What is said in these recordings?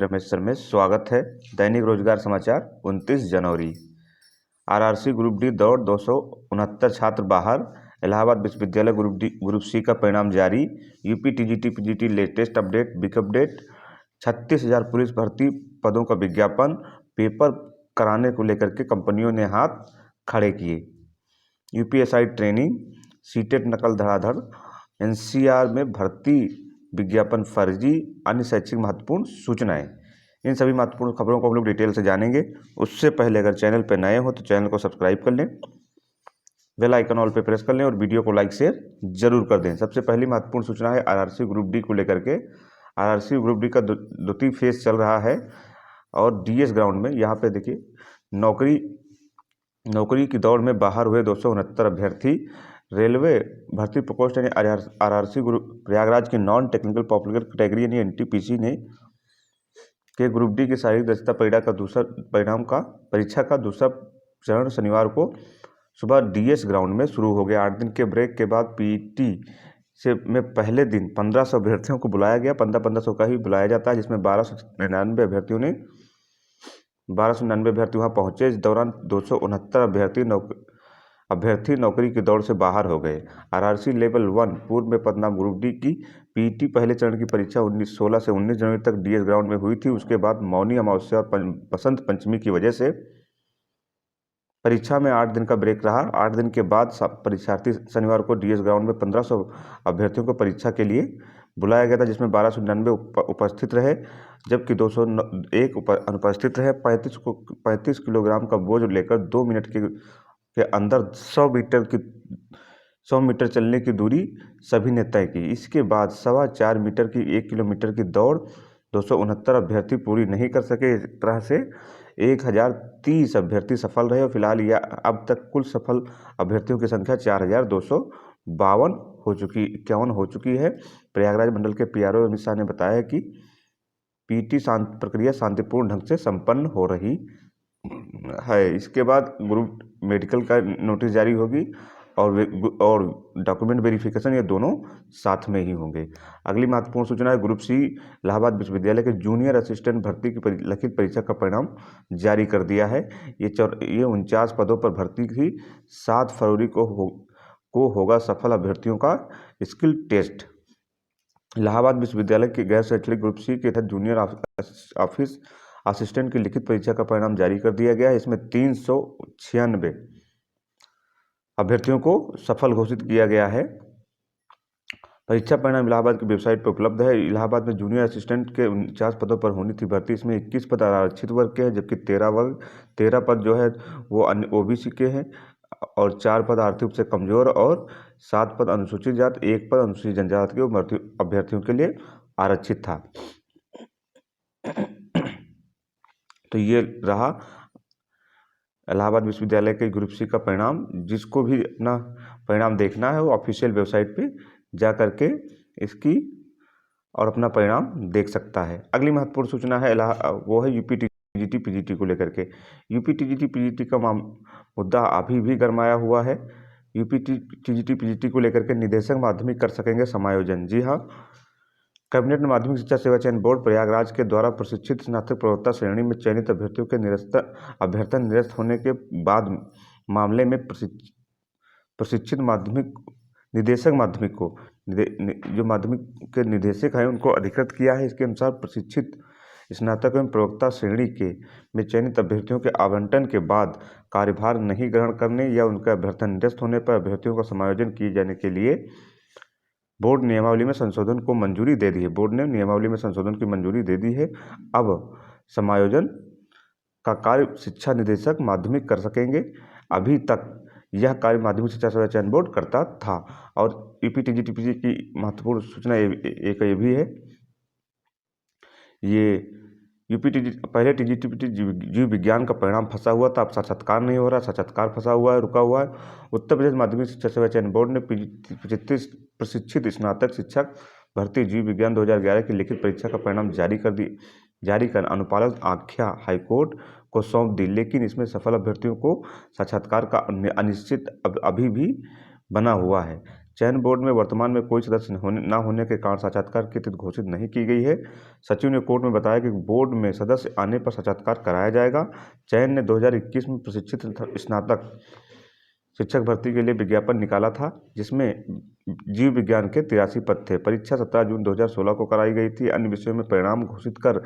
Ramesh sir में स्वागत है। दैनिक रोजगार समाचार 29 जनवरी। आरआरसी ग्रुप डी दौड़ 269 छात्र बाहर। इलाहाबाद विश्वविद्यालय ग्रुप सी का परिणाम जारी। UP TGT PGT latest update big update. 36,000 police भर्ती पदों का विज्ञापन। पेपर कराने को लेकर के कंपनियों ने हाथ खड़े किए। यूपीएसआई ट्रेनिंग, सीटेट नकल धड़ाधड़। एनसीआर में भर्ती विज्ञापन फर्जी, अन्य शैक्षिक महत्वपूर्ण सूचनाएं। इन सभी महत्वपूर्ण खबरों को हम लोग डिटेल से जानेंगे। उससे पहले अगर चैनल पर नए हो तो चैनल को सब्सक्राइब कर लें, बेल आइकन ऑल पे प्रेस कर लें और वीडियो को लाइक शेयर जरूर कर दें। सबसे पहली महत्वपूर्ण सूचना है आरआरसी ग्रुप डी को लेकर के। आरआरसी ग्रुप डी का द्वितीय फेज चल रहा है और डीएस ग्राउंड में यहाँ पे देखिए नौकरी की दौड़ में बाहर हुए 269 अभ्यर्थी। रेलवे भर्ती प्रकोष्ठ यानी आरआरसी ग्रुप प्रयागराज की नॉन टेक्निकल पॉपुलर कैटेगरी यानी एनटीपीसी ने के ग्रुप डी की शारीरिक दक्षता परीक्षा का दूसरा चरण शनिवार को सुबह डीएस ग्राउंड में शुरू हो गया। 8 दिन के ब्रेक के बाद पीटी में पहले दिन 1500 अभ्यर्थियों को बुलाया गया। 1500 का ही बुलाया जाता है, जिसमें 1299 अभ्यर्थी वहाँ पहुँचे। इस दौरान 269 अभ्यर्थी नौकरी की दौड़ से बाहर हो गए। आरआरसी लेवल 1 पूर्व में पदनाम ग्रुप डी की पीटी पहले चरण की परीक्षा 16 से 19 जनवरी तक डीएस ग्राउंड में हुई थी। उसके बाद मौनी अमावस्या और बसंत पंचमी की वजह से परीक्षा में 8 दिन का ब्रेक रहा। 8 दिन के बाद परीक्षार्थी शनिवार को डीएस ग्राउंड में 1500 अभ्यर्थियों को परीक्षा के लिए बुलाया गया था, जिसमें 1299 उपस्थित रहे जबकि 201 अनुपस्थित रहे। 35 किलोग्राम का बोझ लेकर 2 मिनट के अंदर 100 मीटर चलने की दूरी सभी ने तय की। इसके बाद 4.25 मीटर की 1 किलोमीटर की दौड़ 269 अभ्यर्थी पूरी नहीं कर सके। इस तरह से 1030 अभ्यर्थी सफल रहे और फिलहाल यह अब तक कुल सफल अभ्यर्थियों की संख्या 4,251 हो चुकी है। प्रयागराज मंडल के पीआरओ अमित शाह ने बताया कि पीटी प्रक्रिया शांतिपूर्ण ढंग से संपन्न हो रही है। इसके बाद ग्रुप मेडिकल का नोटिस जारी होगी और डॉक्यूमेंट वेरिफिकेशन, ये दोनों साथ में ही होंगे। अगली महत्वपूर्ण सूचना है ग्रुप सी इलाहाबाद विश्वविद्यालय के जूनियर असिस्टेंट भर्ती की लिखित परीक्षा का परिणाम जारी कर दिया है। ये 49 पदों पर भर्ती थी। 7 फरवरी को होगा सफल अभ्यर्थियों का स्किल टेस्ट। इलाहाबाद विश्वविद्यालय के गैर शैक्षणिक ग्रुप सी के तहत जूनियर ऑफिस असिस्टेंट की लिखित परीक्षा का परिणाम जारी कर दिया गया है। इसमें 396 अभ्यर्थियों को सफल घोषित किया गया है। परीक्षा परिणाम इलाहाबाद की वेबसाइट पर उपलब्ध है। इलाहाबाद में जूनियर असिस्टेंट के 49 पदों पर होनी थी भर्ती। इसमें 21 पद आरक्षित वर्ग के हैं, जबकि 13 पद जो है वो अन्य ओबीसी के हैं और 4 पद आर्थिक रूप से कमजोर और 7 पद अनुसूचित जाति, 1 पद अनुसूचित जनजाति के अभ्यर्थियों के लिए आरक्षित था। तो ये रहा इलाहाबाद विश्वविद्यालय के ग्रुप सी का परिणाम। जिसको भी अपना परिणाम देखना है वो ऑफिशियल वेबसाइट पे जा करके इसकी और अपना परिणाम देख सकता है। अगली महत्वपूर्ण सूचना है वो है यूपी टीजीटी पीजीटी को लेकर के। यूपी टीजीटी पीजीटी का मुद्दा अभी भी गरमाया हुआ है। यूपी टीजीटी पीजीटी को लेकर के निदेशक माध्यमिक कर सकेंगे समायोजन। जी हाँ, कैबिनेट ने माध्यमिक शिक्षा सेवा चयन बोर्ड प्रयागराज के द्वारा प्रशिक्षित स्नातक प्रवक्ता श्रेणी में चयनित अभ्यर्थियों के अभ्यर्थन निरस्त होने के बाद मामले में प्रशिक्षित माध्यमिक निदेशक माध्यमिक को जो माध्यमिक के निदेशक हैं उनको अधिकृत किया है। इसके अनुसार प्रशिक्षित स्नातक एवं प्रवक्ता श्रेणी में चयनित अभ्यर्थियों के आवंटन के बाद कार्यभार नहीं ग्रहण करने या उनका अभ्यर्थन निरस्त होने पर अभ्यर्थियों का समायोजन किए जाने के लिए बोर्ड नियमावली में संशोधन को मंजूरी दे दी है। बोर्ड ने नियमावली में संशोधन की मंजूरी दे दी है। अब समायोजन का कार्य शिक्षा निदेशक माध्यमिक कर सकेंगे। अभी तक यह कार्य माध्यमिक शिक्षा सेवा चयन बोर्ड करता था। और यूपी टीजीटी की महत्वपूर्ण सूचना एक ये भी है, ये यूपी पहले टीजीटी जीव विज्ञान का परिणाम फंसा हुआ था, अब साक्षात्कार नहीं हो रहा, साक्षात्कार फंसा हुआ है, रुका हुआ है। उत्तर प्रदेश माध्यमिक शिक्षा सेवा चयन बोर्ड ने 35 प्रशिक्षित स्नातक शिक्षक भर्ती जीव विज्ञान 2011 की लिखित परीक्षा का परिणाम जारी कर अनुपालन आख्या हाईकोर्ट को सौंप दी, लेकिन इसमें सफल अभ्यर्थियों को साक्षात्कार का अनिश्चित अभी भी बना हुआ है। चयन बोर्ड में वर्तमान में कोई सदस्य न होने के कारण साक्षात्कार की तिथि घोषित नहीं की गई है। सचिव ने कोर्ट में बताया कि बोर्ड में सदस्य आने पर साक्षात्कार कराया जाएगा। चयन ने 2021 में प्रशिक्षित स्नातक शिक्षक भर्ती के लिए विज्ञापन निकाला था, जिसमें जीव विज्ञान के 83 पद थे। परीक्षा 17 जून 2016 को कराई गई थी। अन्य विषयों में परिणाम घोषित कर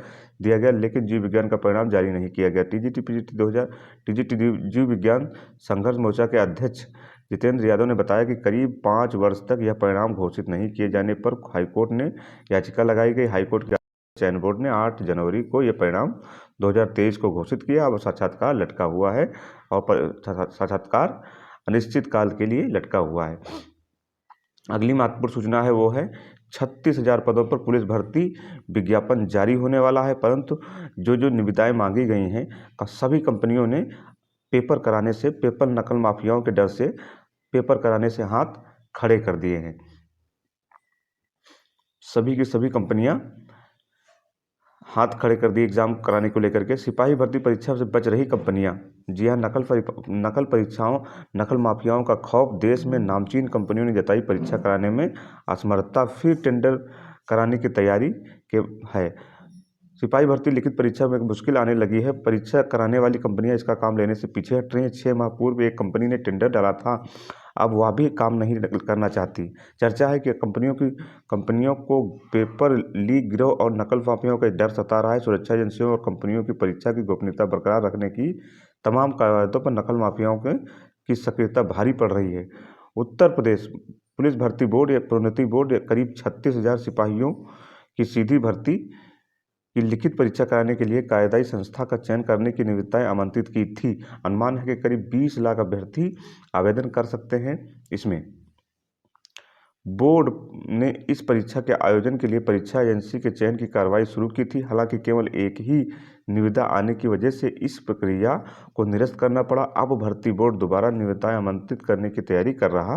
दिया गया, लेकिन जीव विज्ञान का परिणाम जारी नहीं किया गया। टीजीटी जीव विज्ञान संघर्ष मोर्चा के अध्यक्ष जितेंद्र यादव ने बताया कि करीब 5 वर्ष तक यह परिणाम घोषित नहीं किए जाने पर हाईकोर्ट ने याचिका लगाई गई। हाईकोर्ट के चयन बोर्ड ने 8 जनवरी को यह परिणाम 2023 को घोषित किया। अब साक्षात्कार लटका हुआ है और साक्षात्कार अनिश्चित काल के लिए लटका हुआ है। अगली महत्वपूर्ण सूचना है वो है 36,000 पदों पर पुलिस भर्ती विज्ञापन जारी होने वाला है, परंतु जो निविदाएं मांगी गई हैं सभी कंपनियों ने पेपर नकल माफियाओं के डर से पेपर कराने से हाथ खड़े कर दिए हैं। सभी की सभी कंपनियां हाथ खड़े कर दिए एग्जाम कराने को लेकर के। सिपाही भर्ती परीक्षा से बच रही कंपनियां, जी हाँ, नकल परीक्षाओं नकल माफियाओं का खौफ देश में नामचीन कंपनियों ने जताई परीक्षा कराने में असमर्थता, फिर टेंडर कराने की तैयारी के है। सिपाही भर्ती लिखित परीक्षा में मुश्किल आने लगी है। परीक्षा कराने वाली कंपनियां इसका काम लेने से पीछे हट रही हैं। 6 माह पूर्व एक कंपनी ने टेंडर डाला था, अब वह भी काम नहीं करना चाहती। चर्चा है कि कंपनियों को पेपर लीक गिरोह और नकल माफियाओं का डर सता रहा है। सुरक्षा एजेंसियों और कंपनियों की परीक्षा की गोपनीयता बरकरार रखने की तमाम कवायदों पर नकल माफियाओं की सक्रियता भारी पड़ रही है। उत्तर प्रदेश पुलिस भर्ती बोर्ड या प्रोन्नति बोर्ड करीब 36,000 सिपाहियों की सीधी भर्ती की लिखित परीक्षा कराने के लिए कायदाई संस्था का चयन करने की निविदाएं आमंत्रित की थी। अनुमान है कि करीब 20 लाख अभ्यर्थी आवेदन कर सकते हैं। इसमें बोर्ड ने इस परीक्षा के आयोजन के लिए परीक्षा एजेंसी के चयन की कार्रवाई शुरू की थी। हालांकि केवल एक ही निविदा आने की वजह से इस प्रक्रिया को निरस्त करना पड़ा। अब भर्ती बोर्ड दोबारा निविदाएं आमंत्रित करने की तैयारी कर रहा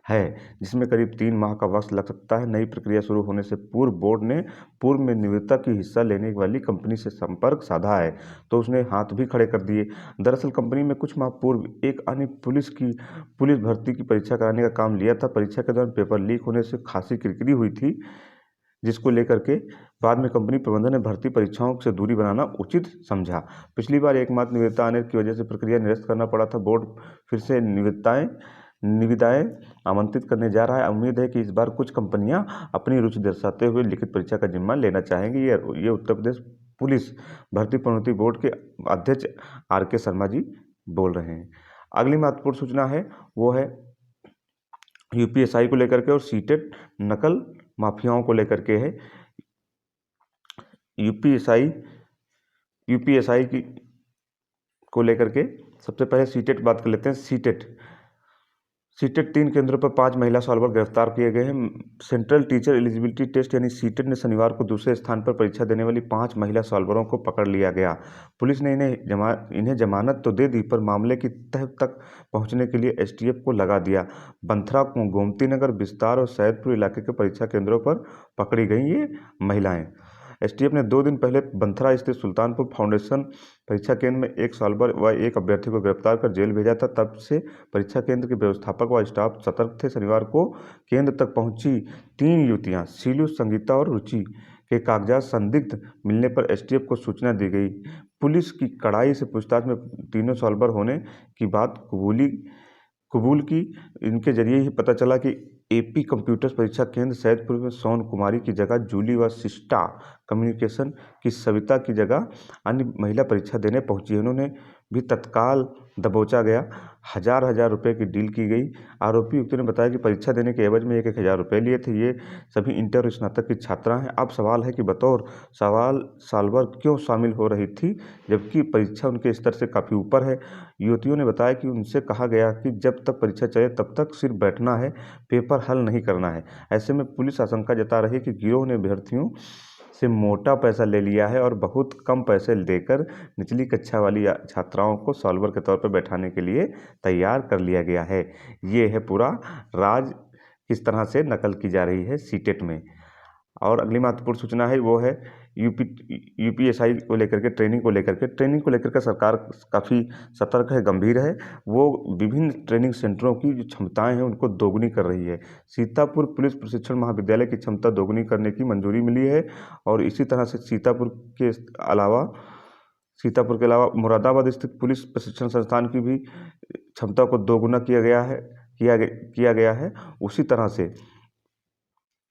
है, जिसमें करीब 3 माह का वक्त लग सकता है। नई प्रक्रिया शुरू होने से पूर्व बोर्ड ने पूर्व में निविदा की हिस्सा लेने वाली कंपनी से संपर्क साधा है, तो उसने हाथ भी खड़े कर दिए। दरअसल कंपनी में कुछ माह पूर्व एक अन्य पुलिस भर्ती की परीक्षा कराने का काम लिया था। परीक्षा के दौरान पेपर लीक होने से खासी किरकिरी हुई थी, जिसको लेकर के बाद में कंपनी प्रबंधन ने भर्ती परीक्षाओं से दूरी बनाना उचित समझा। पिछली बार एकमात्र निविदा आने की वजह से प्रक्रिया निरस्त करना पड़ा था। बोर्ड फिर से निविदाएं आमंत्रित करने जा रहा है। उम्मीद है कि इस बार कुछ कंपनियां अपनी रुचि दर्शाते हुए लिखित परीक्षा का जिम्मा लेना चाहेंगी। ये उत्तर प्रदेश पुलिस भर्ती प्रोन्नति बोर्ड के अध्यक्ष RK शर्मा जी बोल रहे हैं। अगली महत्वपूर्ण सूचना है वो है UPSI को लेकर के और सीटेट नकल माफियाओं को लेकर के है। यूपीएसआई को लेकर के सबसे पहले सीटेट बात कर लेते हैं। सीटेट 3 केंद्रों पर 5 महिला सॉल्वर गिरफ्तार किए गए हैं। सेंट्रल टीचर एलिजिबिलिटी टेस्ट यानी सीटेट ने शनिवार को दूसरे स्थान पर परीक्षा देने वाली 5 महिला सॉल्वरों को पकड़ लिया गया। पुलिस ने इन्हें जमानत तो दे दी, पर मामले की तह तक पहुंचने के लिए STF को लगा दिया। बंथरा, गोमती नगर, विस्तार और सैदपुर इलाके के परीक्षा केंद्रों पर पकड़ी गई ये महिलाएं। STF ने 2 दिन पहले बंथरा स्थित सुल्तानपुर फाउंडेशन परीक्षा केंद्र में एक सॉल्वर व एक अभ्यर्थी को गिरफ्तार कर जेल भेजा था। तब से परीक्षा केंद्र के व्यवस्थापक व स्टाफ सतर्क थे। शनिवार को केंद्र तक पहुंची 3 युवतियां शीलू, संगीता और रुचि के कागजात संदिग्ध मिलने पर STF को सूचना दी गई। पुलिस की कड़ाई से पूछताछ में तीनों सॉल्वर होने की बात कबूल की। इनके जरिए ही पता चला कि AP कंप्यूटर्स परीक्षा केंद्र सैदपुर में सोन कुमारी की जगह जूली व सिस्टा कम्युनिकेशन की सविता की जगह अन्य महिला परीक्षा देने पहुंची है। उन्होंने भी तत्काल दबोचा गया। हजार रुपए की डील की गई। आरोपी युवतियों ने बताया कि परीक्षा देने के एवज में 1,000 रुपये लिए थे। ये सभी इंटर और स्नातक की छात्रा हैं। अब सवाल है कि बतौर सॉल्वर क्यों शामिल हो रही थी, जबकि परीक्षा उनके स्तर से काफ़ी ऊपर है। युवतियों ने बताया कि उनसे कहा गया कि जब तक परीक्षा चले तब तक सिर्फ बैठना है, पेपर हल नहीं करना है। ऐसे में पुलिस आशंका जता रही है कि गिरोह ने अभ्यर्थियों से मोटा पैसा ले लिया है और बहुत कम पैसे देकर निचली कक्षा वाली छात्राओं को सॉल्वर के तौर पर बैठाने के लिए तैयार कर लिया गया है। ये है पूरा राज किस तरह से नकल की जा रही है सीटेट में। और अगली महत्वपूर्ण सूचना है वो है यूपीएसआई को लेकर के ट्रेनिंग को लेकर के सरकार काफ़ी सतर्क है, गंभीर है। वो विभिन्न ट्रेनिंग सेंटरों की जो क्षमताएं हैं उनको दोगुनी कर रही है। सीतापुर पुलिस प्रशिक्षण महाविद्यालय की क्षमता दोगुनी करने की मंजूरी मिली है और इसी तरह से सीतापुर के अलावा मुरादाबाद स्थित पुलिस प्रशिक्षण संस्थान की भी क्षमता को दोगुना किया गया है। उसी तरह से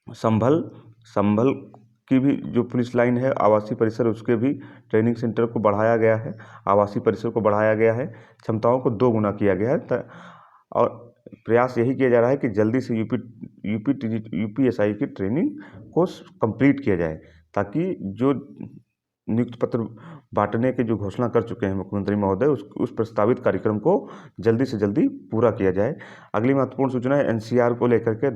संभल की भी जो पुलिस लाइन है आवासीय परिसर, उसके भी ट्रेनिंग सेंटर को बढ़ाया गया है, आवासीय परिसर को बढ़ाया गया है, क्षमताओं को दोगुना किया गया है। और प्रयास यही किया जा रहा है कि जल्दी से यूपीएसआई की ट्रेनिंग को कंप्लीट किया जाए, ताकि जो नियुक्ति पत्र बांटने के जो घोषणा कर चुके हैं मुख्यमंत्री महोदय, उस प्रस्तावित कार्यक्रम को जल्दी से जल्दी पूरा किया जाए। अगली महत्वपूर्ण सूचना है एनसीआर को लेकर के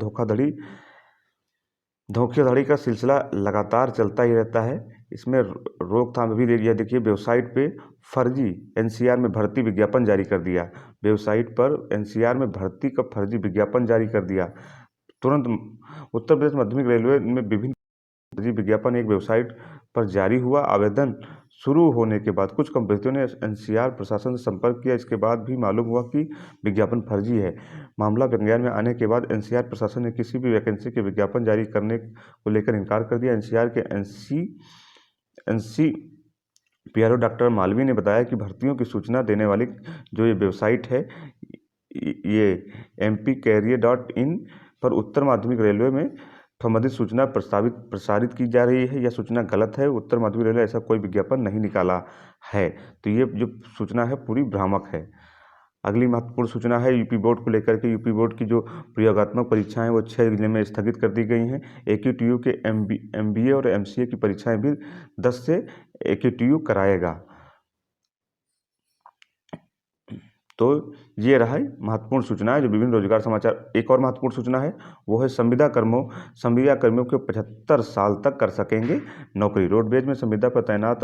धोखाधड़ी का सिलसिला लगातार चलता ही रहता है। इसमें रोकथाम भी यह देखिए, वेबसाइट पे फर्जी एनसीआर में भर्ती विज्ञापन जारी कर दिया। वेबसाइट पर एनसीआर में भर्ती का फर्जी विज्ञापन जारी कर दिया। तुरंत उत्तर प्रदेश माध्यमिक रेलवे में विभिन्न फर्जी विज्ञापन एक वेबसाइट पर जारी हुआ। आवेदन शुरू होने के बाद कुछ कंपनियों ने एनसीआर प्रशासन से संपर्क किया। इसके बाद भी मालूम हुआ कि विज्ञापन फर्जी है। मामला विज्ञान में आने के बाद एनसीआर प्रशासन ने किसी भी वैकेंसी के विज्ञापन जारी करने को लेकर इनकार कर दिया। एनसीआर के एनसी पीआरओ डॉक्टर मालवी ने बताया कि भर्तियों की सूचना देने वाली जो ये वेबसाइट है, ये mpcareer.in पर उत्तर माध्यमिक रेलवे में संबंधित सूचना प्रसारित की जा रही है। यह सूचना गलत है। उत्तर माध्यमिक रेलवे ऐसा कोई विज्ञापन नहीं निकाला है। तो ये जो सूचना है पूरी भ्रामक है। अगली महत्वपूर्ण सूचना है यूपी बोर्ड को लेकर के। यूपी बोर्ड की जो प्रयोगात्मक परीक्षाएं वो 6 जिले में स्थगित कर दी गई हैं। AQTU के MBA और MCA की परीक्षाएं भी 10 से AQTU कराएगा। तो ये रहा महत्वपूर्ण सूचना है जो विभिन्न रोजगार समाचार। एक और महत्वपूर्ण सूचना है वो है संविदा कर्मियों के 75 साल तक कर सकेंगे नौकरी। रोडवेज में संविदा पर तैनात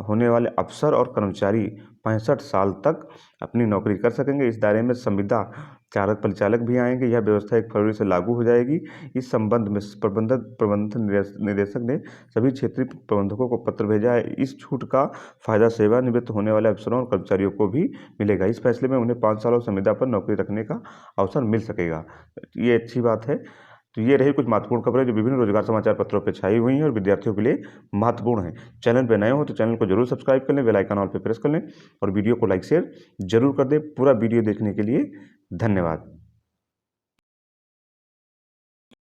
होने वाले अफसर और कर्मचारी 65 साल तक अपनी नौकरी कर सकेंगे। इस दायरे में संविदा चालक परिचालक भी आएंगे। यह व्यवस्था 1 फरवरी से लागू हो जाएगी। इस संबंध में प्रबंधन निदेशक ने सभी क्षेत्रीय प्रबंधकों को पत्र भेजा है। इस छूट का फायदा सेवानिवृत्त होने वाले अफसरों और कर्मचारियों को भी मिलेगा। इस फैसले में उन्हें 5 सालों संविदा पर नौकरी रखने का अवसर मिल सकेगा। ये अच्छी बात है। तो ये रही कुछ महत्वपूर्ण खबरें जो विभिन्न रोजगार समाचार पत्रों पर छाई हुई हैं और विद्यार्थियों के लिए महत्वपूर्ण है। चैनल पर नए हो तो चैनल को जरूर सब्सक्राइब कर लें, बेल आइकन ऑल पे प्रेस कर लें और वीडियो को लाइक शेयर जरूर कर दें। पूरा वीडियो देखने के लिए धन्यवाद।